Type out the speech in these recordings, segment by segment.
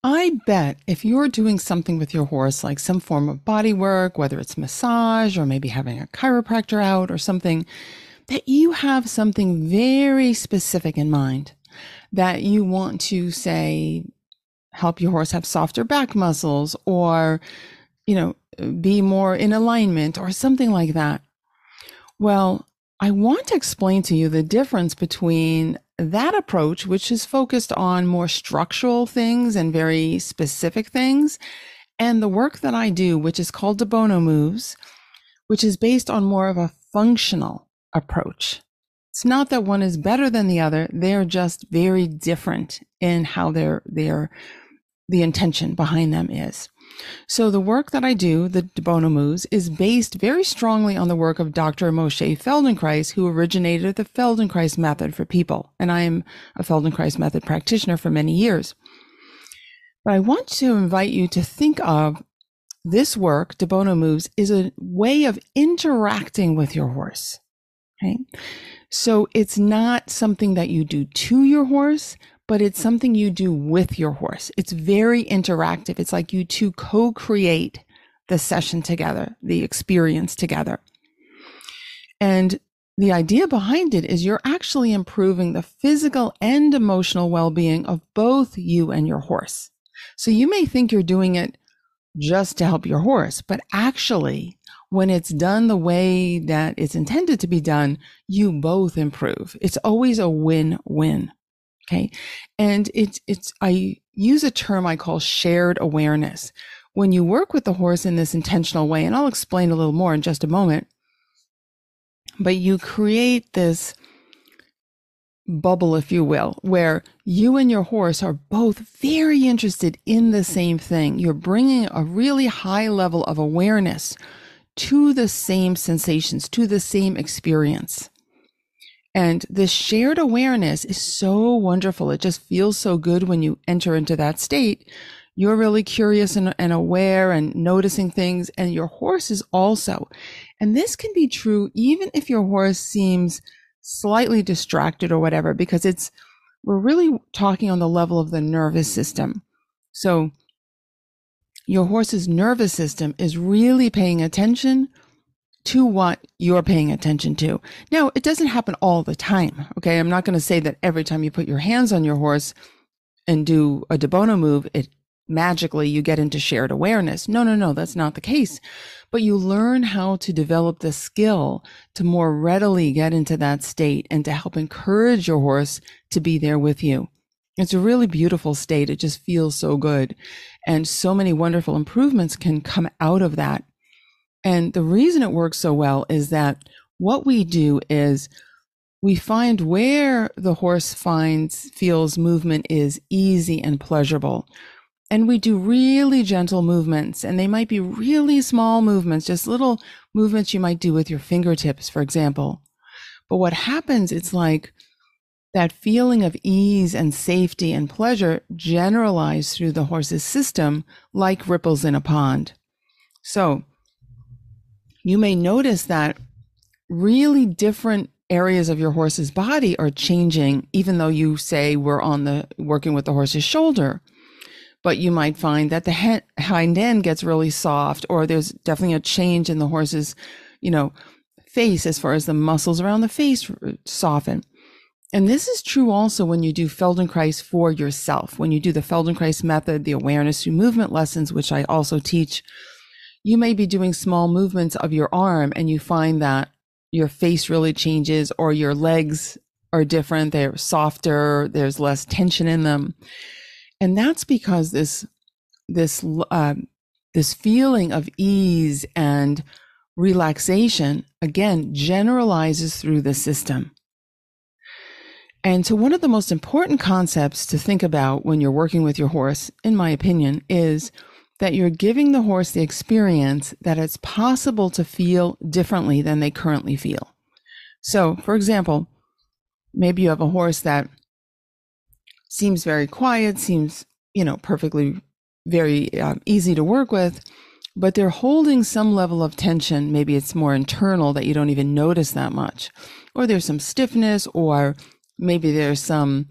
I bet if you're doing something with your horse, like some form of body work, whether it's massage or maybe having a chiropractor out or something, that you have something very specific in mind, that you want to say, help your horse have softer back muscles, or, be more in alignment or something like that. Well, I want to explain to you the difference between that approach, which is focused on more structural things and very specific things, and the work that I do, which is called Debono Moves, which is based on more of a functional approach. It's not that one is better than the other. They're just very different in how the intention behind them is. So the work that I do, the Debono Moves, is based very strongly on the work of Dr. Moshe Feldenkrais, who originated the Feldenkrais Method for people. And I am a Feldenkrais Method practitioner for many years. But I want to invite you to think of this work, Debono Moves, is a way of interacting with your horse. Okay? So it's not something that you do to your horse, but it's something you do with your horse. It's very interactive. It's like you two co-create the session together, the experience together. And the idea behind it is you're actually improving the physical and emotional well-being of both you and your horse. So you may think you're doing it just to help your horse, but actually, when it's done the way that it's intended to be done, you both improve. It's always a win-win. Okay. And I use a term I call shared awareness. When you work with the horse in this intentional way, and I'll explain a little more in just a moment, but you create this bubble, if you will, where you and your horse are both very interested in the same thing. You're bringing a really high level of awareness to the same sensations, to the same experience. And this shared awareness is so wonderful. It just feels so good when you enter into that state. You're really curious and aware and noticing things, and your horse is also. And this can be true even if your horse seems slightly distracted or whatever, because we're really talking on the level of the nervous system. So your horse's nervous system is really paying attention to what you're paying attention to. Now, it doesn't happen all the time, okay? I'm not going to say that every time you put your hands on your horse and do a Debono move, it magically you get into shared awareness. No, that's not the case. But you learn how to develop the skill to more readily get into that state and to help encourage your horse to be there with you. It's a really beautiful state. It just feels so good. And so many wonderful improvements can come out of that. And the reason it works so well is that what we do is we find where the horse feels movement is easy and pleasurable. And we do really gentle movements, and they might be really small movements, just little movements you might do with your fingertips, for example. But what happens, it's like that feeling of ease and safety and pleasure generalized through the horse's system like ripples in a pond. So you may notice that really different areas of your horse's body are changing, even though you say we're working with the horse's shoulder. But you might find that the hind end gets really soft, or there's definitely a change in the horse's, face as far as the muscles around the face soften. And this is true also when you do Feldenkrais for yourself. When you do the Feldenkrais method, the awareness through movement lessons, which I also teach, you may be doing small movements of your arm and you find that your face really changes, or your legs are different. They're softer. There's less tension in them. And that's because this feeling of ease and relaxation, again, generalizes through the system. And so one of the most important concepts to think about when you're working with your horse, in my opinion, is that you're giving the horse the experience that it's possible to feel differently than they currently feel. So, for example, maybe you have a horse that seems very quiet, seems, perfectly very easy to work with, but they're holding some level of tension. Maybe it's more internal that you don't even notice that much. Or there's some stiffness, or maybe there's some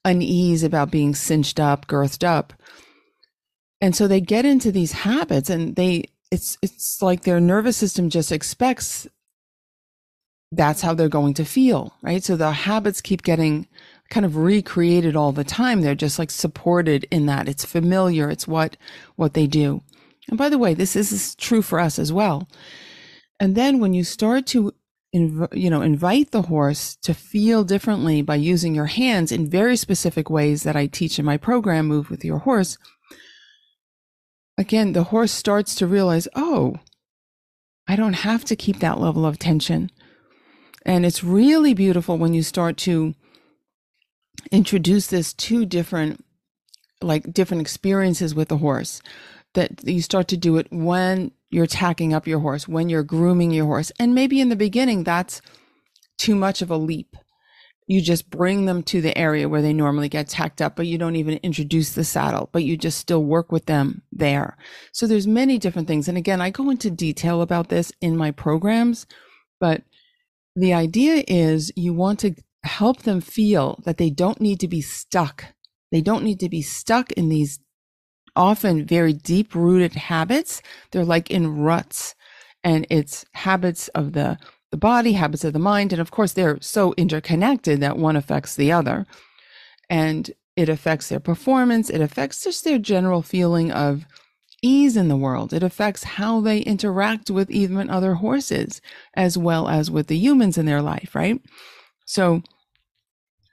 unease about being cinched up, girthed up. And so they get into these habits, and it's like their nervous system just expects that's how they're going to feel, right? So the habits keep getting kind of recreated all the time. They're just like supported in that. It's familiar. It's what they do. And by the way, this is true for us as well. And then when you start to invite the horse to feel differently by using your hands in very specific ways that I teach in my program, Move with Your Horse, again, the horse starts to realize, oh, I don't have to keep that level of tension. And it's really beautiful when you start to introduce this to different experiences with the horse, that you start to do it when you're tacking up your horse, when you're grooming your horse. And maybe in the beginning, that's too much of a leap. You just bring them to the area where they normally get tacked up, but you don't even introduce the saddle, but you just still work with them there. So there's many different things. And again, I go into detail about this in my programs, but the idea is you want to help them feel that they don't need to be stuck. They don't need to be stuck in these often very deep-rooted habits. They're like in ruts, and it's habits of the body, habits of the mind. And of course, they're so interconnected that one affects the other. And it affects their performance. It affects just their general feeling of ease in the world. It affects how they interact with even other horses, as well as with the humans in their life, right? So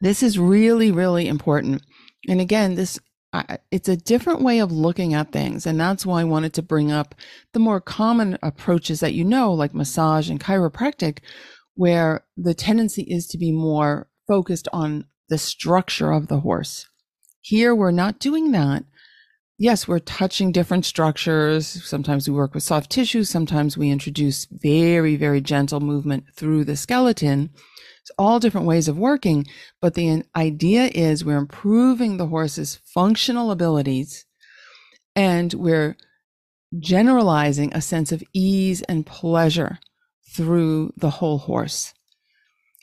this is really, really important. And again, it's a different way of looking at things. And that's why I wanted to bring up the more common approaches that like massage and chiropractic, where the tendency is to be more focused on the structure of the horse. Here, we're not doing that. Yes, we're touching different structures. Sometimes we work with soft tissue. Sometimes we introduce very, very gentle movement through the skeleton. It's all different ways of working, but the idea is we're improving the horse's functional abilities, and we're generalizing a sense of ease and pleasure through the whole horse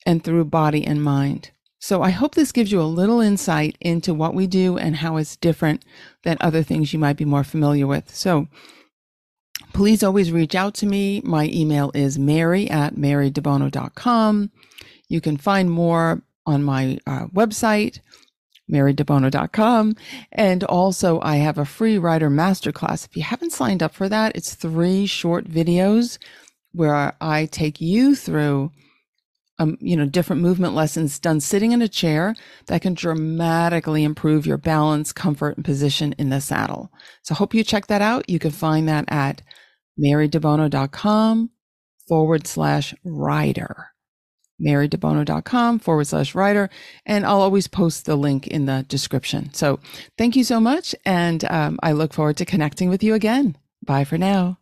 and through body and mind. So I hope this gives you a little insight into what we do and how it's different than other things you might be more familiar with. So please always reach out to me. My email is mary@marydebono.com. You can find more on my website, marydebono.com. And also I have a free rider masterclass. If you haven't signed up for that, it's 3 short videos where I take you through different movement lessons done sitting in a chair that can dramatically improve your balance, comfort, and position in the saddle. So I hope you check that out. You can find that at marydebono.com/rider. marydebono.com/rider. And I'll always post the link in the description. So thank you so much. And I look forward to connecting with you again. Bye for now.